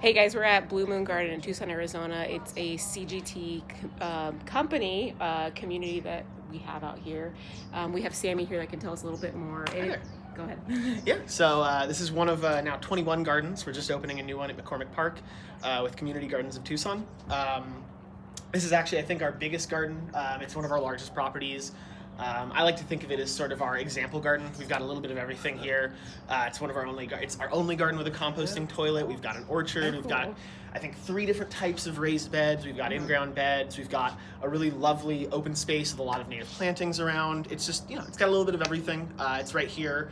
Hey guys, we're at Blue Moon Garden in Tucson, Arizona. It's a CGT company community that we have out here. We have Sammy here that can tell us a little bit more. Go ahead. Yeah, so this is one of now 21 gardens. We're just opening a new one at McCormick Park with Community Gardens of Tucson. This is actually, I think, our biggest garden. It's one of our largest properties. I like to think of it as sort of our example garden. We've got a little bit of everything here. It's one of our it's our only garden with a composting toilet. We've got an orchard. We've got, I think, 3 different types of raised beds. We've got in-ground beds. We've got a really lovely open space with a lot of native plantings around. It's just, it's got a little bit of everything. It's right here.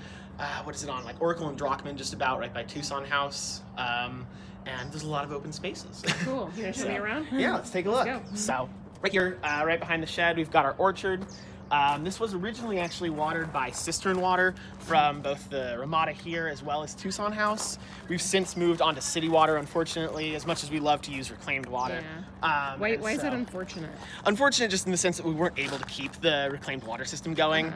What is it on? Like Oracle and Drockman, just about right by Tucson House. And there's a lot of open spaces. Cool. You want to show me around? Yeah, let's take a look. Let's go. So right here, right behind the shed, we've got our orchard. This was originally actually watered by cistern water from both the Ramada here as well as Tucson House. We've since moved on to city water, unfortunately, as much as we love to use reclaimed water. Yeah. Why is that unfortunate? Unfortunate just in the sense that we weren't able to keep the reclaimed water system going.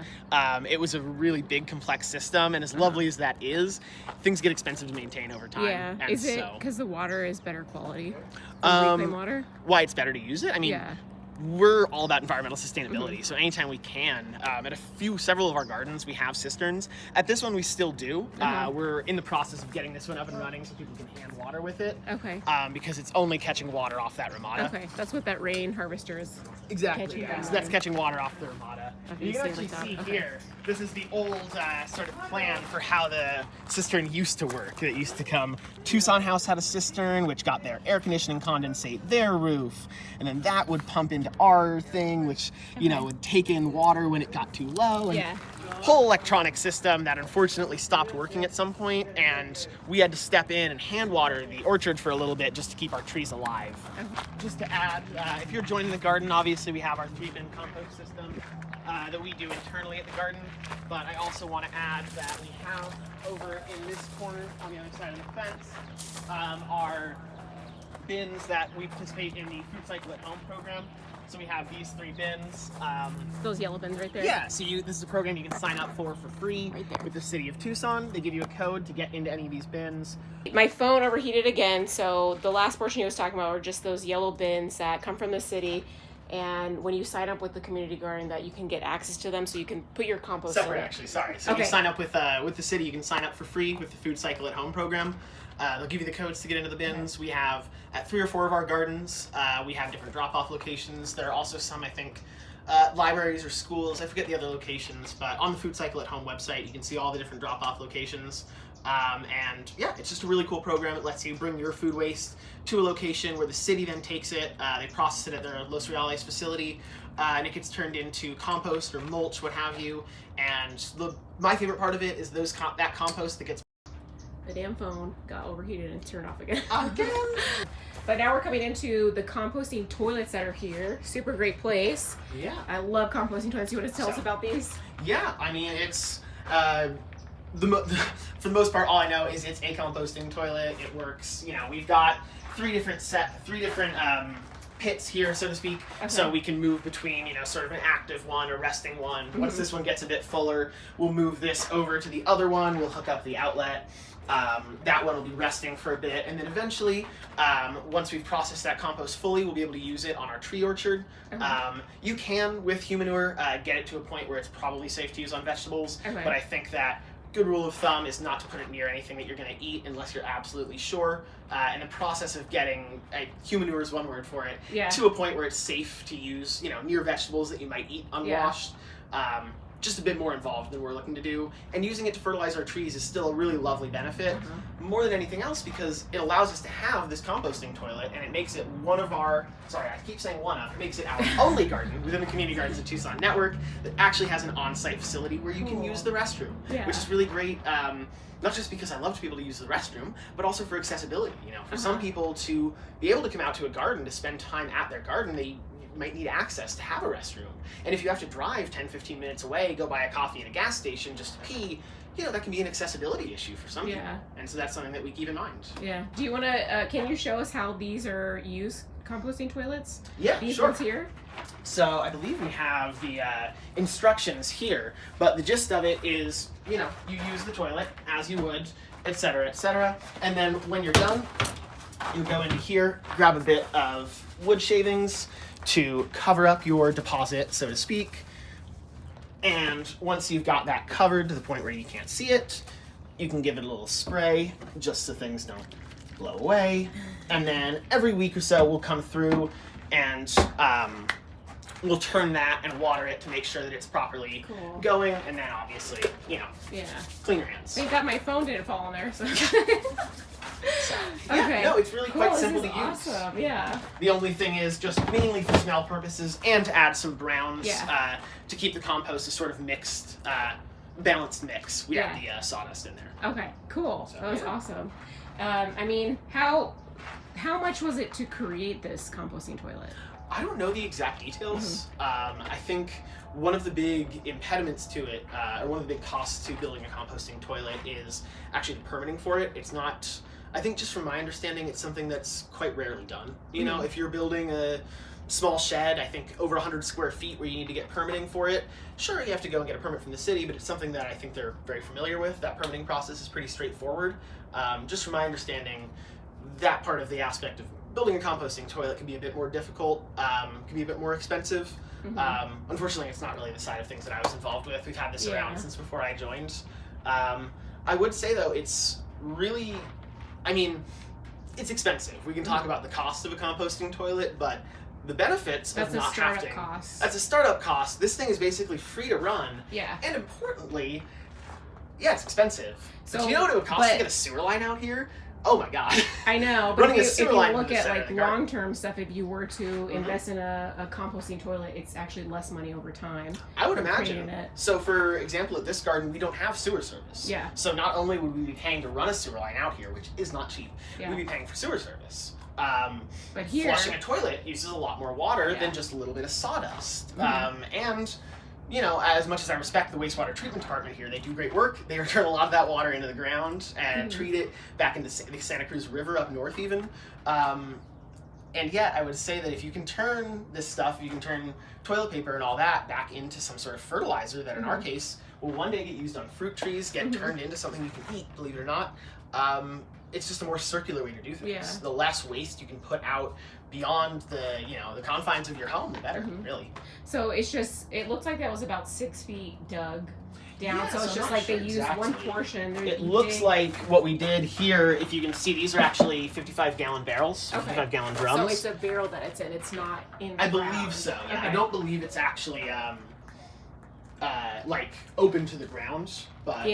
It was a really big, complex system, and as lovely as that is, things get expensive to maintain over time. Yeah. And is it because the water is better quality? Reclaimed water? Why it's better to use it? I mean, yeah. We're all about environmental sustainability, so anytime we can, at several of our gardens, we have cisterns. At this one, we still do. We're in the process of getting this one up and running so people can hand water with it. Okay. Because it's only catching water off that Ramada. Okay, that's what that rain harvester is. Exactly. Yeah. So that's catching water off the Ramada. Okay, You can actually see here, this is the old sort of plan for how the cistern used to work. It used to come, Tucson House had a cistern, which got their air conditioning condensate, their roof, and then that would pump into our thing, which, would take in water when it got too low. And whole electronic system that unfortunately stopped working at some point, and we had to step in and hand water the orchard for a little bit just to keep our trees alive. Just to add, if you're joining the garden, obviously we have our 3-bin compost system that we do internally at the garden, but I also want to add that we have over in this corner on the other side of the fence our bins that we participate in the Food Cycle at Home program. So we have these 3 bins. Those yellow bins right there? Yeah, so this is a program you can sign up for free right there with the city of Tucson. They give you a code to get into any of these bins. My phone overheated again, so the last portion he was talking about were just those yellow bins that come from the city. And when you sign up with the community garden, that you can get access to them, so you can put your compost Separate, in it. actually, sorry. So you sign up with the city, you can sign up for free with the Food Cycle at Home program. They'll give you the codes to get into the bins. We have, at 3 or 4 of our gardens, we have different drop-off locations. There are also some, I think, libraries or schools. I forget the other locations, but on the Food Cycle at Home website, you can see all the different drop-off locations. And yeah, it's just a really cool program. It lets you bring your food waste to a location where the city then takes it. They process it at their Los Reales facility, and it gets turned into compost or mulch, what have you. And my favorite part of it is that compost that gets. The damn phone got overheated and turned off again. Again? But now we're coming into the composting toilets that are here. Super great place. Yeah. I love composting toilets. You want to tell us about these? Yeah, I mean, it's for the most part, all I know is it's a composting toilet. It works. We've got 3 different pits here, so to speak, so we can move between, sort of an active one, a resting one. Once this one gets a bit fuller, we'll move this over to the other one. We'll hook up the outlet. That one will be resting for a bit, and then eventually, once we've processed that compost fully, we'll be able to use it on our tree orchard. You can, with human manure, get it to a point where it's probably safe to use on vegetables, but I think that good rule of thumb is not to put it near anything that you're going to eat unless you're absolutely sure. And the process of getting, human manure is one word for it, to a point where it's safe to use, near vegetables that you might eat unwashed. Just a bit more involved than we're looking to do. And using it to fertilize our trees is still a really lovely benefit, more than anything else, because it allows us to have this composting toilet, and it makes it it makes it our only garden within the Community Gardens of Tucson network that actually has an on-site facility where you can use the restroom, which is really great. Not just because I love to be able to use the restroom, but also for accessibility. For some people to be able to come out to a garden to spend time at their garden, they might need access to have a restroom. And if you have to drive 10-15 minutes away, go buy a coffee at a gas station just to pee, that can be an accessibility issue for some people. And so that's something that we keep in mind. Yeah. Do you want to, can you show us how these are used, composting toilets? Yeah, These sure. ones here? So I believe we have the instructions here, but the gist of it is, you use the toilet as you would, etc., etc. And then when you're done, you go into here, grab a bit of wood shavings to cover up your deposit, so to speak. And once you've got that covered to the point where you can't see it, you can give it a little spray just so things don't blow away. And then every week or so we'll come through and we'll turn that and water it to make sure that it's properly going. And then obviously, clean your hands. Thank God my phone didn't fall in there. So. Yeah, no, it's really quite simple to use. Awesome, yeah. The only thing is just mainly for smell purposes and to add some browns to keep the compost a sort of mixed, balanced mix. We have the sawdust in there. Okay, cool. So, that was awesome. I mean, how much was it to create this composting toilet? I don't know the exact details. I think one of the big impediments to it, or one of the big costs to building a composting toilet is actually the permitting for it. It's not, I think just from my understanding, it's something that's quite rarely done. You know, if you're building a small shed, I think over 100 square feet where you need to get permitting for it, sure, you have to go and get a permit from the city, but it's something that I think they're very familiar with. That permitting process is pretty straightforward. Just from my understanding, that part of the aspect of building a composting toilet can be a bit more difficult, can be a bit more expensive. Unfortunately, it's not really the side of things that I was involved with. We've had this around since before I joined. I would say, though, it's really, I mean, it's expensive. We can talk about the cost of a composting toilet, but the benefits of not having... That's a startup cost. This thing is basically free to run. Yeah. And importantly, it's expensive. So, do you know what it would cost to get a sewer line out here? Oh my God. I know, but if you look at like long-term stuff, if you were to invest in a composting toilet, it's actually less money over time. I would imagine. So for example, at this garden, we don't have sewer service. Yeah. So not only would we be paying to run a sewer line out here, which is not cheap, we'd be paying for sewer service. But here, flushing a toilet uses a lot more water than just a little bit of sawdust. And you know, as much as I respect the wastewater treatment department here, they do great work. They return a lot of that water into the ground and treat it back into the Santa Cruz River up north even. And yet, I would say that if you can turn this stuff, you can turn toilet paper and all that back into some sort of fertilizer that in our case will one day get used on fruit trees, get turned into something you can eat, believe it or not. It's just a more circular way to do things. Yeah. The less waste you can put out beyond the, the confines of your home, the better, really. So it looks like that was about 6 feet dug down. So it's just like they used one portion. It looks like what we did here, if you can see, these are actually 55-gallon barrels, 55-gallon drums. So it's a barrel that it's in. It's not in the ground. Believe so. Yeah. I don't believe it's actually like open to the ground, but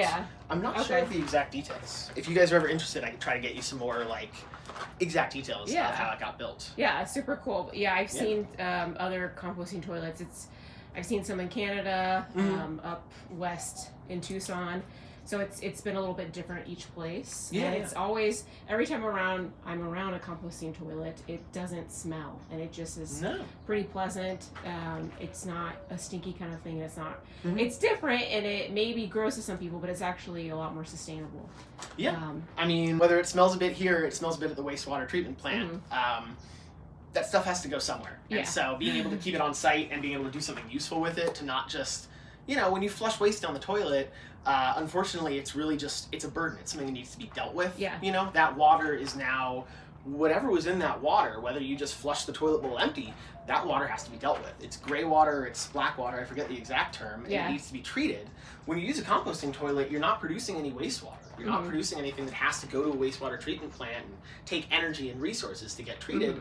I'm not sure of the exact details. If you guys are ever interested, I can try to get you some more like exact details of how it got built. Yeah, super cool. Yeah, I've seen other composting toilets. I've seen some in Canada, up west in Tucson. So it's been a little bit different each place. Yeah. And it's always, every time I'm around a composting toilet, it doesn't smell. And it just is pretty pleasant. It's not a stinky kind of thing. It's not, it's different and it may be gross to some people, but it's actually a lot more sustainable. Yeah. I mean, whether it smells a bit here, it smells a bit at the wastewater treatment plant. That stuff has to go somewhere. And so being able to keep it on site and being able to do something useful with it to not just, when you flush waste down the toilet, unfortunately, it's really just, it's a burden. It's something that needs to be dealt with. Yeah. That water is now, whatever was in that water, whether you just flush the toilet bowl empty, that water has to be dealt with. It's gray water, it's black water, I forget the exact term, and it needs to be treated. When you use a composting toilet, you're not producing any wastewater. You're not producing anything that has to go to a wastewater treatment plant and take energy and resources to get treated.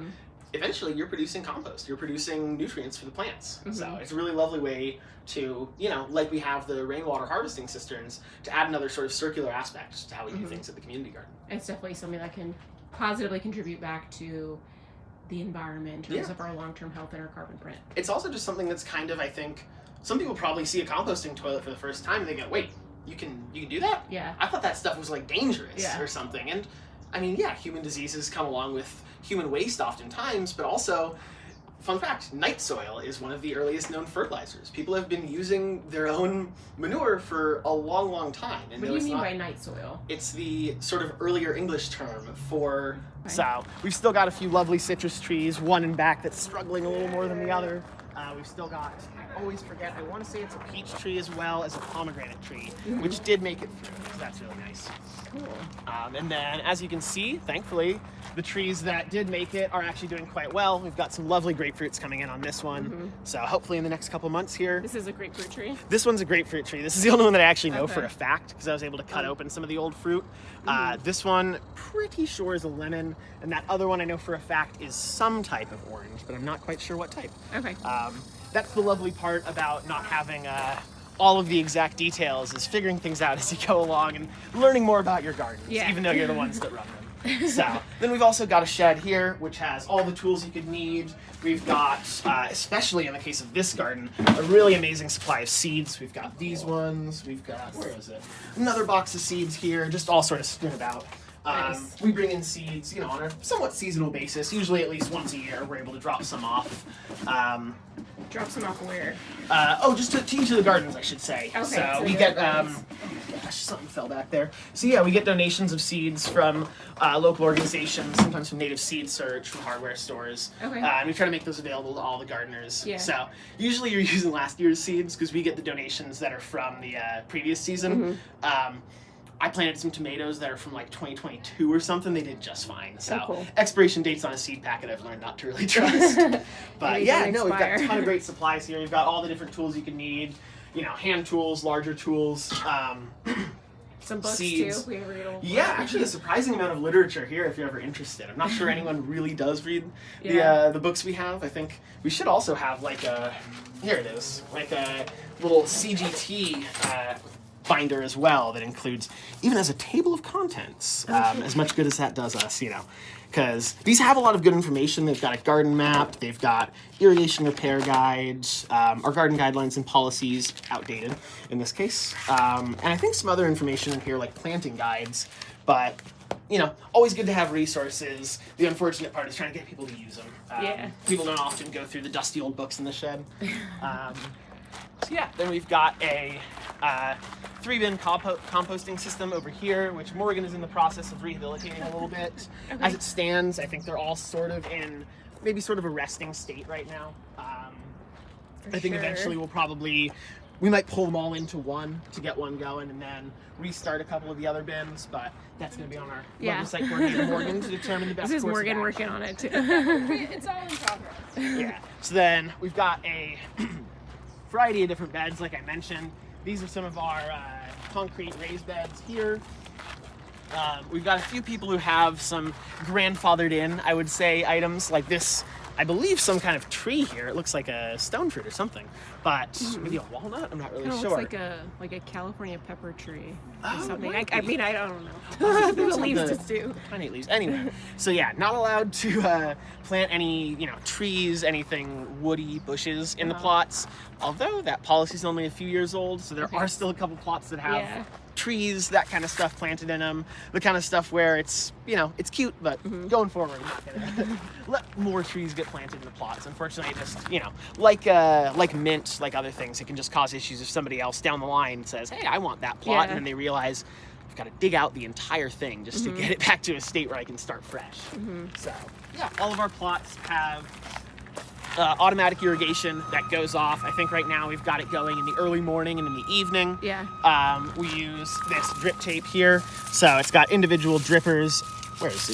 Eventually you're producing compost, you're producing nutrients for the plants. So it's a really lovely way to, like we have the rainwater harvesting cisterns, to add another sort of circular aspect to how we do things at the community garden. It's definitely something that can positively contribute back to the environment in terms of our long-term health and our carbon print. It's also just something that's kind of, I think, some people probably see a composting toilet for the first time and they go, wait, you can do that? Yeah. I thought that stuff was like dangerous or something. And I mean, human diseases come along with human waste oftentimes, but also, fun fact, night soil is one of the earliest known fertilizers. People have been using their own manure for a long, long time. And what do you mean by night soil? It's the sort of earlier English term for... So, we've still got a few lovely citrus trees, one in back that's struggling a little more than the other. We've still got, I always forget, I want to say it's a peach tree as well as a pomegranate tree, which did make it through, so that's really nice. Cool. And then, as you can see, thankfully, the trees that did make it are actually doing quite well. We've got some lovely grapefruits coming in on this one, so hopefully in the next couple months here. This is a grapefruit tree? This one's a grapefruit tree. This is the only one that I actually know for a fact, because I was able to cut open some of the old fruit. This one, pretty sure is a lemon, and that other one I know for a fact is some type of orange, but I'm not quite sure what type. Okay. That's the lovely part about not having all of the exact details, is figuring things out as you go along and learning more about your gardens, even though you're the ones that run them. So then we've also got a shed here, which has all the tools you could need. We've got, especially in the case of this garden, a really amazing supply of seeds. We've got these ones. We've got, where is it? Another box of seeds here, just all sort of strewn about. Nice. We bring in seeds, you know, on a somewhat seasonal basis. Usually at least once a year, we're able to drop some off. Drop some off where? Just to each of the gardens, I should say. Okay, So we get, gosh, something fell back there. So yeah, we get donations of seeds from local organizations, sometimes from Native Seed Search, from hardware stores. Okay. And we try to make those available to all the gardeners. Yeah. So usually you're using last year's seeds, because we get the donations that are from the previous season. I planted some tomatoes that are from like 2022 or something. They did just fine. So cool. Expiration dates on a seed packet I've learned not to really trust. But yeah, no, we've got a ton of great supplies here. We've got all the different tools you can need. You know, hand tools, larger tools. Some books seeds. too. We read all. Yeah, actually a surprising amount of literature here if you're ever interested. I'm not sure anyone really does read the books we have. I think we should also have like a, here it is, like a little CGT binder as well that includes, even as a table of contents, as much good as that does us, you know, because these have a lot of good information. They've got a garden map, they've got irrigation repair guides, our garden guidelines and policies, outdated in this case, and I think some other information in here like planting guides, but you know, always good to have resources. The unfortunate part is trying to get people to use them. People don't often go through the dusty old books in the shed. So yeah, then we've got a 3-bin composting system over here, which Morgan is in the process of rehabilitating a little bit. As it stands, I think they're all sort of in maybe sort of a resting state right now. I think eventually we might pull them all into one to get one going and then restart a couple of the other bins, but that's going to be on our lovely site coordinator Morgan to determine the best course of action. This is Morgan working on it too. It's all in progress. Yeah. So then we've got a variety of different beds, like I mentioned. These are some of our concrete raised beds here. We've got a few people who have some grandfathered in, I would say, items like this. I believe some kind of tree here. It looks like a stone fruit or something, but maybe a walnut. I'm not really sure. It looks like a California pepper tree or something. I mean, I don't know. The leaves just do. Tiny leaves. Anyway, so yeah, not allowed to plant any, you know, trees, anything woody, bushes in the plots. Although that policy is only a few years old, so there are still a couple plots that have trees, that kind of stuff planted in them. The kind of stuff where it's, you know, it's cute, but going forward, we're not gonna let more trees get planted in the plots. Unfortunately, just, you know, like mint, like other things, it can just cause issues if somebody else down the line says, hey, I want that plot, and then they realize I've got to dig out the entire thing just to get it back to a state where I can start fresh. So yeah, all of our plots have automatic irrigation that goes off. I think right now we've got it going in the early morning and in the evening. We use this drip tape here, so it's got individual drippers.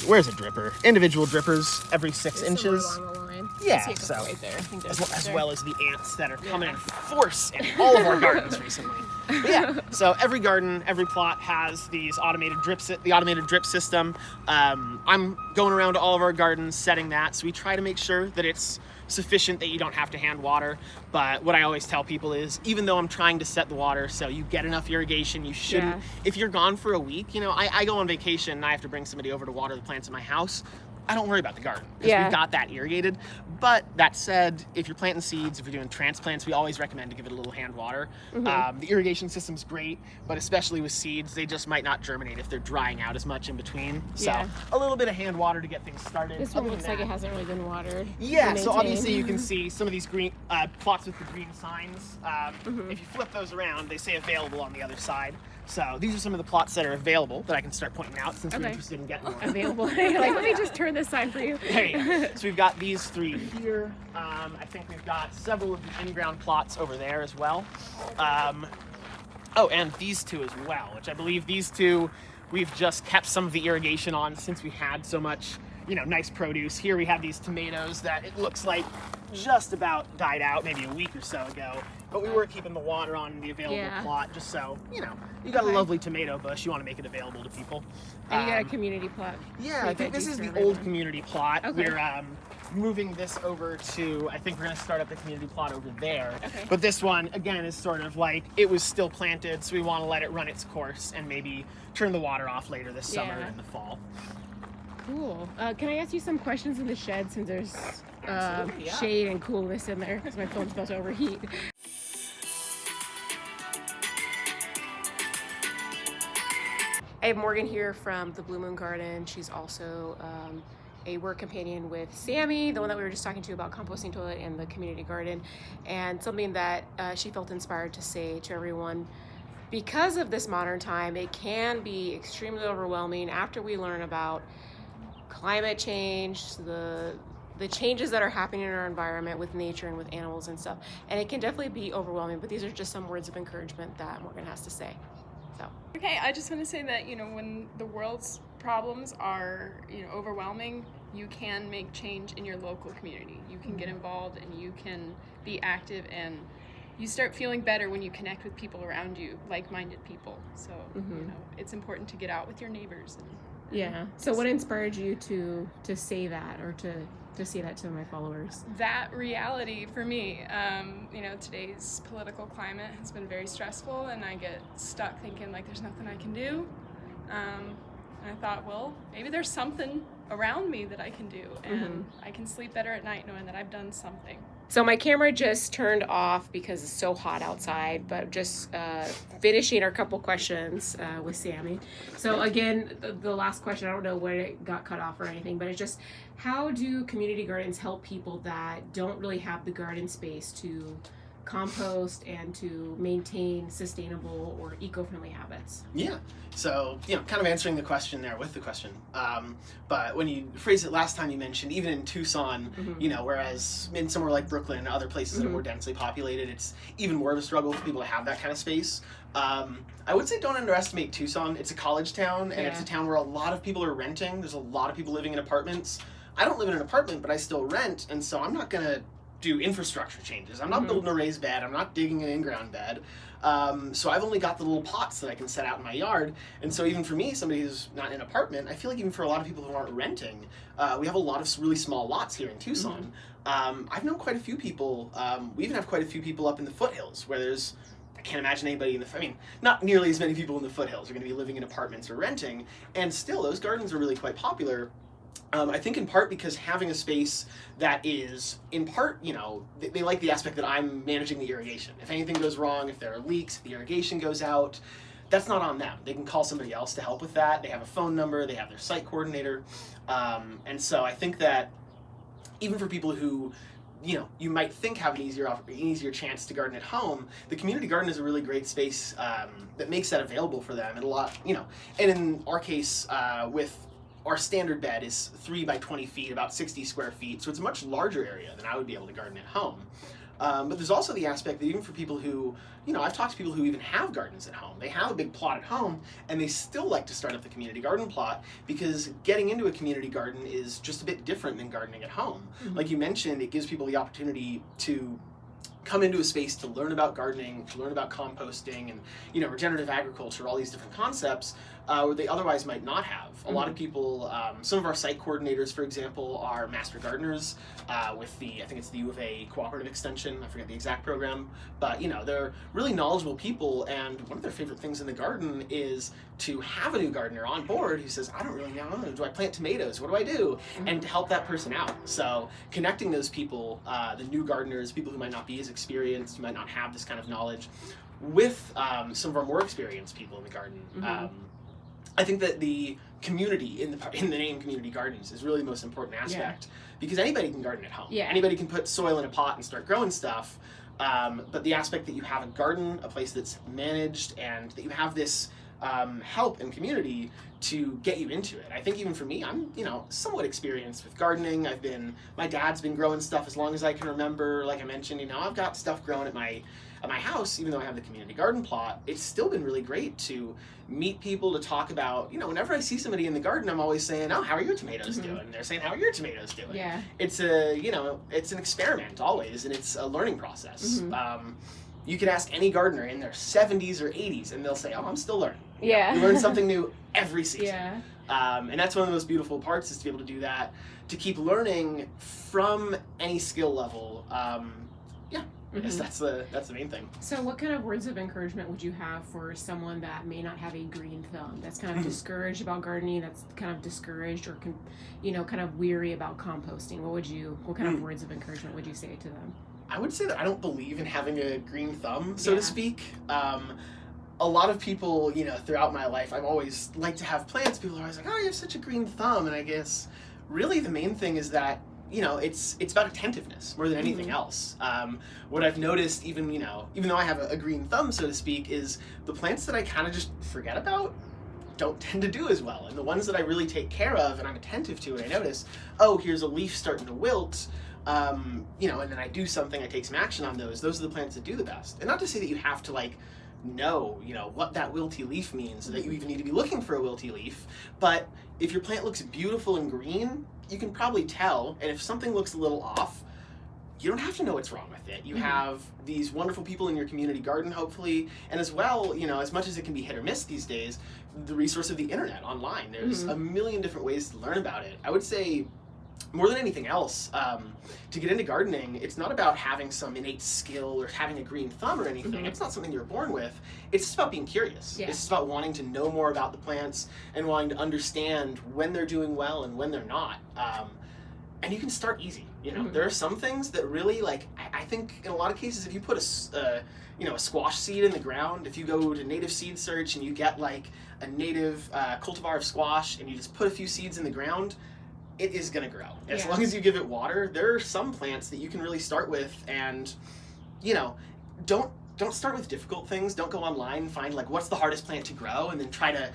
Where's a dripper? Individual drippers every 6 inches. Along the line. Yeah, so right there. I think as well as the ants that are coming in force in all of our gardens recently. But yeah, so every garden, every plot has these automated the automated drip system. I'm going around to all of our gardens setting that, so we try to make sure that it's sufficient that you don't have to hand water. But what I always tell people is, even though I'm trying to set the water so you get enough irrigation, you shouldn't, if you're gone for a week, you know, I go on vacation and I have to bring somebody over to water the plants in my house. I don't worry about the garden because we've got that irrigated. But that said, if you're planting seeds, if you're doing transplants, we always recommend to give it a little hand water. The irrigation system's great, but especially with seeds, they just might not germinate if they're drying out as much in between. So a little bit of hand water to get things started. This one looks like it hasn't really been watered. Yeah, so obviously you can see some of these green plots with the green signs. If you flip those around, they say available on the other side. So these are some of the plots that are available that I can start pointing out since we're Okay. interested in getting more. Available. Like, let me just turn this sign for you. There you go. So we've got these 3 here. I think we've got several of the in-ground plots over there as well. Oh, and these 2 as well, which I believe these 2 we've just kept some of the irrigation on since we had so much, nice produce. Here we have these tomatoes that it looks like just about died out maybe a week or so ago. But we were keeping the water on the available plot just so, you got a lovely tomato bush. You want to make it available to people. And you got a community plot. Yeah, I think this is the old community plot. Okay. We're moving this over to, I think we're going to start up the community plot over there. Okay. But this one, again, is sort of like, it was still planted, so we want to let it run its course and maybe turn the water off later this summer and the fall. Cool. Can I ask you some questions in the shed since there's shade and coolness in there because my phone's about to overheat? I have Morgan here from the Blue Moon Garden. She's also a work companion with Sammy, the one that we were just talking to about composting toilet and the community garden, and something that she felt inspired to say to everyone. Because of this modern time, it can be extremely overwhelming after we learn about climate change, the changes that are happening in our environment with nature and with animals and stuff. And it can definitely be overwhelming, but these are just some words of encouragement that Morgan has to say. So. Okay, I just want to say that, when the world's problems are, overwhelming, you can make change in your local community. You can get involved and you can be active, and you start feeling better when you connect with people around you, like-minded people. So, it's important to get out with your neighbors. Yeah. So what inspired you to say that, or to say that to my followers? That reality for me, today's political climate has been very stressful, and I get stuck thinking like there's nothing I can do. And I thought, well, maybe there's something around me that I can do, and I can sleep better at night knowing that I've done something. So my camera just turned off because it's so hot outside, but just finishing our couple questions with Sammy. So again, the last question, I don't know where it got cut off or anything, but it's just, how do community gardens help people that don't really have the garden space to compost and to maintain sustainable or eco-friendly habits? Yeah. So, kind of answering the question there with the question. But when you phrased it last time, you mentioned even in Tucson, whereas in somewhere like Brooklyn and other places that are more densely populated, it's even more of a struggle for people to have that kind of space. I would say don't underestimate Tucson. It's a college town, and it's a town where a lot of people are renting. There's a lot of people living in apartments. I don't live in an apartment, but I still rent, and so I'm not going to do infrastructure changes. I'm not building a raised bed. I'm not digging an in-ground bed. So I've only got the little pots that I can set out in my yard. And so even for me, somebody who's not in an apartment, I feel like even for a lot of people who aren't renting, we have a lot of really small lots here in Tucson. I've known quite a few people. We even have quite a few people up in the foothills where there's, I can't imagine anybody not nearly as many people in the foothills are going to be living in apartments or renting. And still, those gardens are really quite popular. I think in part because having a space that is, in part, they like the aspect that I'm managing the irrigation. If anything goes wrong, if there are leaks, if the irrigation goes out, that's not on them. They can call somebody else to help with that. They have a phone number, they have their site coordinator. And so I think that even for people who, you might think have an easier chance to garden at home, the community garden is a really great space that makes that available for them. And and in our case, with our standard bed is 3 by 20 feet, about 60 square feet, so it's a much larger area than I would be able to garden at home. But there's also the aspect that even for people who, I've talked to people who even have gardens at home. They have a big plot at home, and they still like to start up the community garden plot because getting into a community garden is just a bit different than gardening at home. Like you mentioned, it gives people the opportunity to come into a space to learn about gardening, to learn about composting and, regenerative agriculture, all these different concepts where they otherwise might not have. A lot of people, some of our site coordinators, for example, are master gardeners with I think it's the U of A Cooperative Extension, I forget the exact program, but, they're really knowledgeable people, and one of their favorite things in the garden is to have a new gardener on board who says, I don't really know, do I plant tomatoes, what do I do? And to help that person out. So connecting those people, the new gardeners, people who might not be as experienced, who might not have this kind of knowledge, with some of our more experienced people in the garden. I think that the community in the name community gardens is really the most important aspect because anybody can garden at home. Anybody can put soil in a pot and start growing stuff. but the aspect that you have a garden, a place that's managed, and that you have this help and community to get you into it. I think even for me, I'm, somewhat experienced with gardening. My dad's been growing stuff as long as I can remember. Like I mentioned, I've got stuff growing at my house, even though I have the community garden plot. It's still been really great to meet people, to talk about, whenever I see somebody in the garden, I'm always saying, oh, how are your tomatoes doing? And they're saying, how are your tomatoes doing? Yeah. It's it's an experiment always, and it's a learning process. You can ask any gardener in their 70s or 80s, and they'll say, oh, I'm still learning. Yeah. You learn something new every season. Yeah. And that's one of the most beautiful parts, is to be able to do that, to keep learning from any skill level. I guess that's the main thing. So what kind of words of encouragement would you have for someone that may not have a green thumb, that's kind of discouraged about gardening, that's kind of discouraged or kind of weary about composting? What kind of words of encouragement would you say to them? I would say that I don't believe in having a green thumb, so to speak. A lot of people, throughout my life, I've always liked to have plants. People are always like, oh, you have such a green thumb. And I guess really the main thing is that, it's about attentiveness more than anything else. What I've noticed, even though I have a green thumb, so to speak, is the plants that I kind of just forget about don't tend to do as well. And the ones that I really take care of and I'm attentive to, and I notice, oh, here's a leaf starting to wilt, and then I do something, I take some action on those are the plants that do the best. And not to say that you have to know, what that wilty leaf means, so that you even need to be looking for a wilty leaf, but if your plant looks beautiful and green, you can probably tell, and if something looks a little off, you don't have to know what's wrong with it. You have these wonderful people in your community garden, hopefully, and as well, as much as it can be hit or miss these days, the resource of the internet online, there's a million different ways to learn about it. I would say, more than anything else, to get into gardening, it's not about having some innate skill or having a green thumb or anything. It's not something you're born with. It's just about being curious. Yeah. It's just about wanting to know more about the plants and wanting to understand when they're doing well and when they're not. And you can start easy. There are some things that really, I think in a lot of cases, if you put a squash seed in the ground, if you go to native seed search and you get a native cultivar of squash and you just put a few seeds in the ground, it is going to grow. As long as you give it water. There are some plants that you can really start with, and, don't start with difficult things. Don't go online and find, what's the hardest plant to grow, and then try to,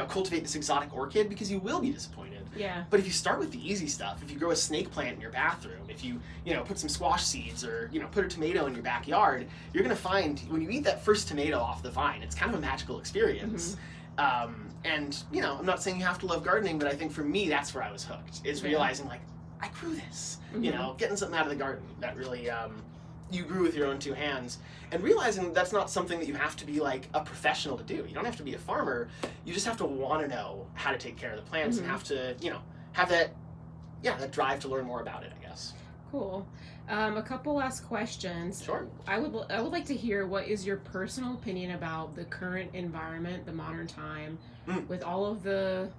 cultivate this exotic orchid, because you will be disappointed. Yeah. But if you start with the easy stuff, if you grow a snake plant in your bathroom, if you, put some squash seeds, or, put a tomato in your backyard, you're going to find, when you eat that first tomato off the vine, it's kind of a magical experience. And, I'm not saying you have to love gardening, but I think for me, that's where I was hooked, is realizing, I grew this, getting something out of the garden that really, you grew with your own two hands, and realizing that's not something that you have to be a professional to do. You don't have to be a farmer. You just have to want to know how to take care of the plants and have to, have that drive to learn more about it, I guess. Cool. A couple last questions. Sure. I would like to hear, what is your personal opinion about the current environment, the modern time, with all of the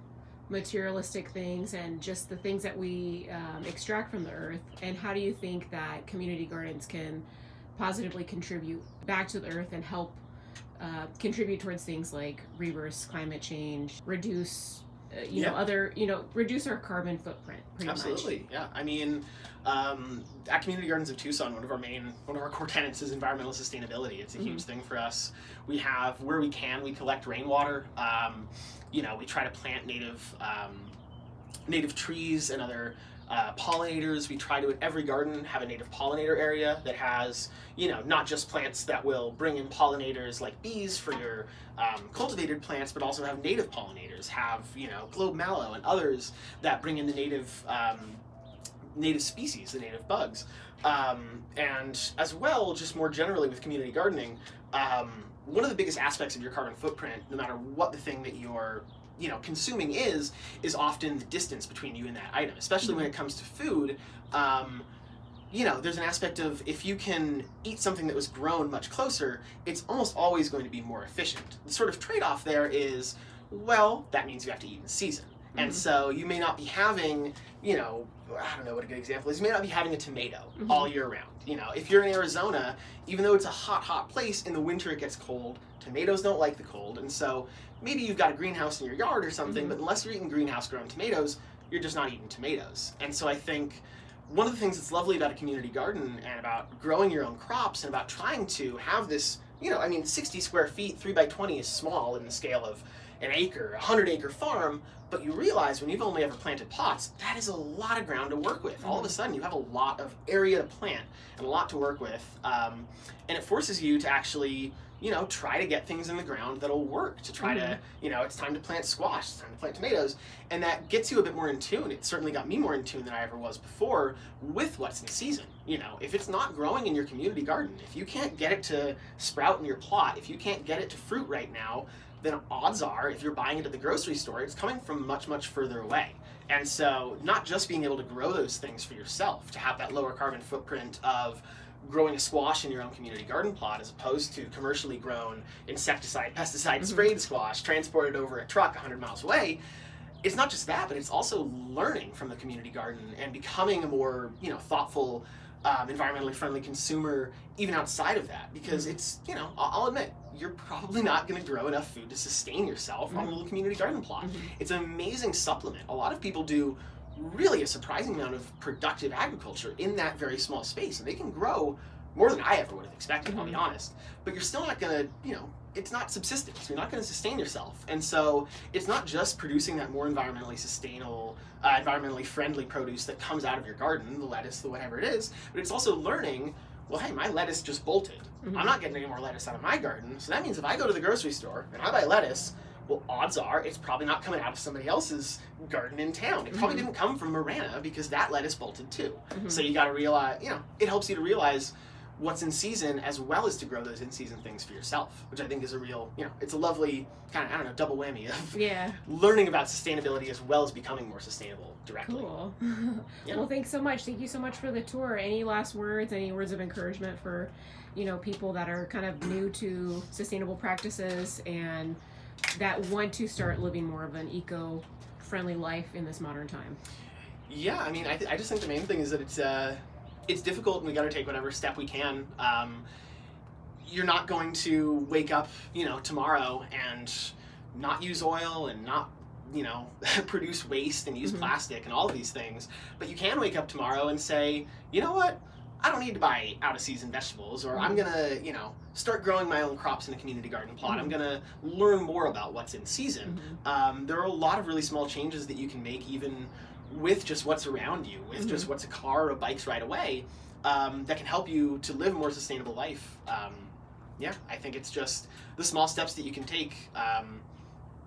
materialistic things and just the things that we extract from the earth, and how do you think that community gardens can positively contribute back to the earth and help contribute towards things like reverse climate change, reduce reduce our carbon footprint pretty Absolutely. much. Yeah. I mean, at Community Gardens of Tucson, one of our core tenets is environmental sustainability. It's a huge thing for us. We have, where we can, we collect rainwater. We try to plant native trees and other pollinators. We try to, at every garden, have a native pollinator area that has, not just plants that will bring in pollinators like bees for your cultivated plants, but also have native pollinators, have, globe mallow and others that bring in the native species, the native bugs. And as well, just more generally with community gardening, one of the biggest aspects of your carbon footprint, no matter what the thing that you're consuming is often the distance between you and that item, especially when it comes to food. There's an aspect of, if you can eat something that was grown much closer, it's almost always going to be more efficient. The sort of trade-off there is, well, that means you have to eat in season. And so you may not be having, I don't know what a good example is. You may not be having a tomato all year round. If you're in Arizona, even though it's a hot place, in the winter it gets cold. Tomatoes don't like the cold. And so maybe you've got a greenhouse in your yard or something, but unless you're eating greenhouse grown tomatoes, you're just not eating tomatoes. And so I think one of the things that's lovely about a community garden and about growing your own crops and about trying to have this, 60 square feet, 3 by 20 is small in the scale of an acre, 100-acre farm, but you realize when you've only ever planted pots, that is a lot of ground to work with. All of a sudden, you have a lot of area to plant and a lot to work with, and it forces you to actually, try to get things in the ground that'll work, to try to, it's time to plant squash, it's time to plant tomatoes, and that gets you a bit more in tune. It certainly got me more in tune than I ever was before with what's in season. If it's not growing in your community garden, if you can't get it to sprout in your plot, if you can't get it to fruit right now, then odds are, if you're buying it at the grocery store, it's coming from much, much further away. And so not just being able to grow those things for yourself, to have that lower carbon footprint of growing a squash in your own community garden plot as opposed to commercially grown insecticide, pesticide sprayed squash transported over a truck 100 miles away, it's not just that, but it's also learning from the community garden and becoming a more, thoughtful, environmentally friendly consumer even outside of that, because it's, I'll admit, you're probably not going to grow enough food to sustain yourself on a little community garden plot. It's an amazing supplement. A lot of people do really a surprising amount of productive agriculture in that very small space, and they can grow more than I ever would have expected, I'll be honest. But you're still not going to, it's not subsistence. You're not going to sustain yourself. And so it's not just producing that more environmentally sustainable, environmentally friendly produce that comes out of your garden, the lettuce, the whatever it is, but it's also learning, well, hey, my lettuce just bolted. I'm not getting any more lettuce out of my garden. So that means if I go to the grocery store and I buy lettuce, well, odds are it's probably not coming out of somebody else's garden in town. It probably didn't come from Marana because that lettuce bolted too. So you got to realize, it helps you to realize what's in season as well as to grow those in-season things for yourself, which I think is a real, it's a lovely kind of, double whammy of learning about sustainability as well as becoming more sustainable directly. Cool. Well, thanks so much. Thank you so much for the tour. Any last words, any words of encouragement for, people that are kind of new to sustainable practices and that want to start living more of an eco-friendly life in this modern time? Yeah, I just think the main thing is that it's difficult and we got to take whatever step we can. You're not going to wake up, tomorrow and not use oil and not, produce waste and use plastic and all of these things. But you can wake up tomorrow and say, you know what? I don't need to buy out-of-season vegetables, or I'm going to, start growing my own crops in a community garden plot. I'm going to learn more about what's in season. There are a lot of really small changes that you can make even with just what's around you, with just what's a car or a bike's ride away, that can help you to live a more sustainable life. I think it's just the small steps that you can take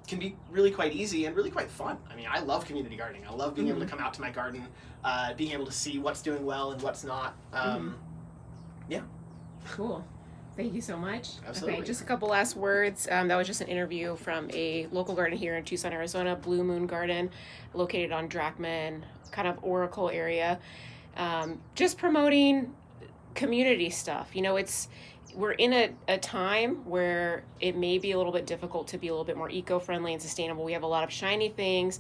can be really quite easy and really quite fun. I love community gardening. I love being able to come out to my garden, being able to see what's doing well and what's not. Cool. Thank you so much. Absolutely. Okay, just a couple last words. That was just an interview from a local garden here in Tucson, Arizona, Blue Moon Garden, located on Drachman, kind of Oracle area. Just promoting community stuff. We're in a time where it may be a little bit difficult to be a little bit more eco-friendly and sustainable. We have a lot of shiny things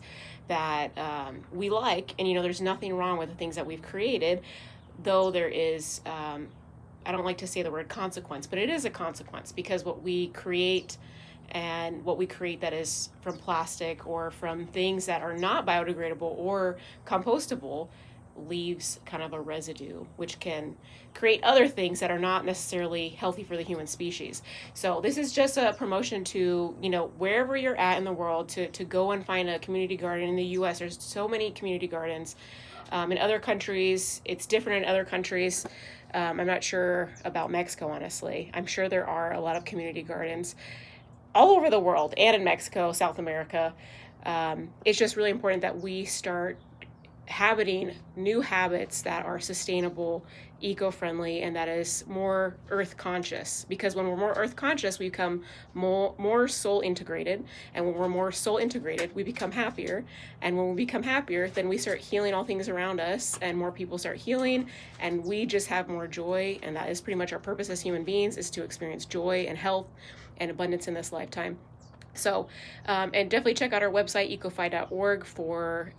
that we like, and there's nothing wrong with the things that we've created, though there is I don't like to say the word consequence, but it is a consequence, because what we create that is from plastic or from things that are not biodegradable or compostable leaves kind of a residue, which can create other things that are not necessarily healthy for the human species. So this is just a promotion to, wherever you're at in the world, to go and find a community garden. In the U.S., there's so many community gardens. In other countries, it's different in other countries. I'm not sure about Mexico, honestly. I'm sure there are a lot of community gardens all over the world and in Mexico, South America. It's just really important that we start habiting new habits that are sustainable, eco-friendly, and that is more earth conscious. Because when we're more earth conscious, we become more soul integrated. And when we're more soul integrated, we become happier. And when we become happier, then we start healing all things around us, and more people start healing, and we just have more joy. And that is pretty much our purpose as human beings, is to experience joy and health and abundance in this lifetime. So, and definitely check out our website, ecofy.org, for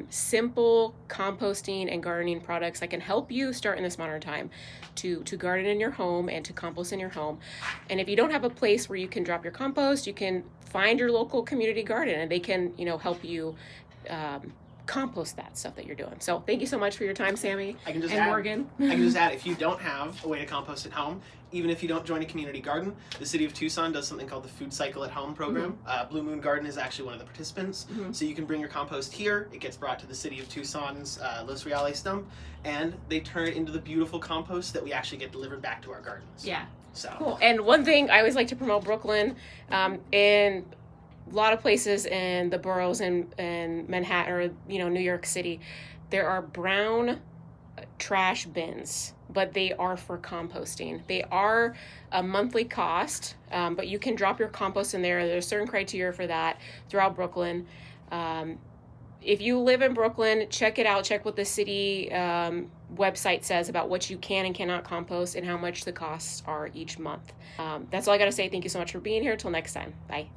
simple composting and gardening products that can help you start in this modern time to garden in your home and to compost in your home. And if you don't have a place where you can drop your compost, you can find your local community garden, and they can, help you compost that stuff that you're doing. So thank you so much for your time, Sammy I can just and add, Morgan. I can just add, if you don't have a way to compost at home, even if you don't join a community garden, the city of Tucson does something called the Food Cycle at Home program. Blue Moon Garden is actually one of the participants. So you can bring your compost here. It gets brought to the city of Tucson's Los Reales dump, and they turn it into the beautiful compost that we actually get delivered back to our gardens. Yeah. So cool. And one thing I always like to promote Brooklyn, in a lot of places in the boroughs in Manhattan or New York City, there are brown trash bins, but they are for composting. They are a monthly cost, but you can drop your compost in there. There's certain criteria for that throughout Brooklyn. If you live in Brooklyn, check it out. Check what the city website says about what you can and cannot compost and how much the costs are each month. That's all I got to say. Thank you so much for being here. Till next time. Bye.